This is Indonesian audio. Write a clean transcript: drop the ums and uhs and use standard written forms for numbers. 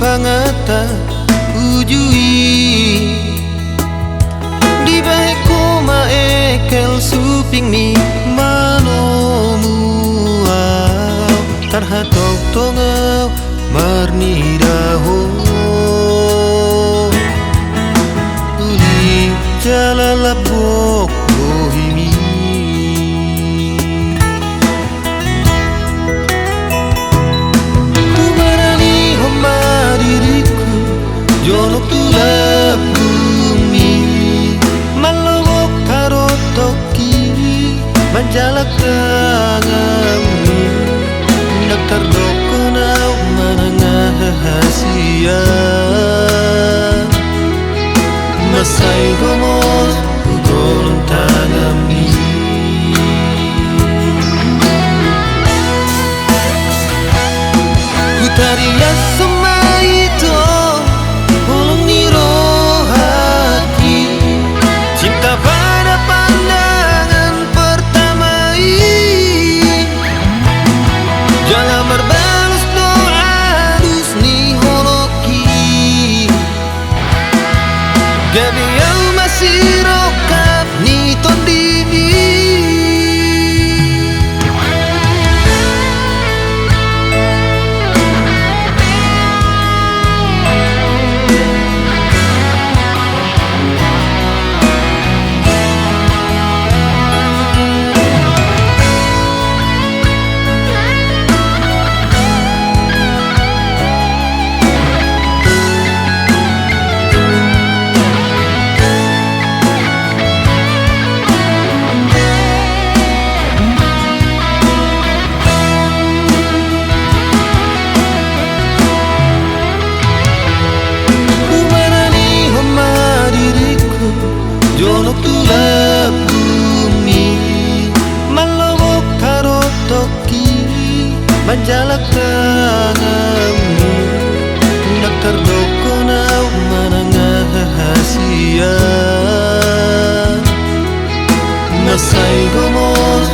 pangata ujui di baik koma ekel suping mi manomuau tarhatok tongau marnidaho uli jalalabok bohimi tumarani homa diriku jono tulap bumi malawok karotoki manjalak tangami daktar dokonau manangah hasia masai gomos ugolong tangami kutaria sama itu ulung niro hati cinta pada pandangan pertama ini jangan berbalas doa dus ni holoki gabi yang masih rokap ni tondimi jono tulap bumi malawok karotoki manjalak tangami daktar dokonau manangah hasia masai gomos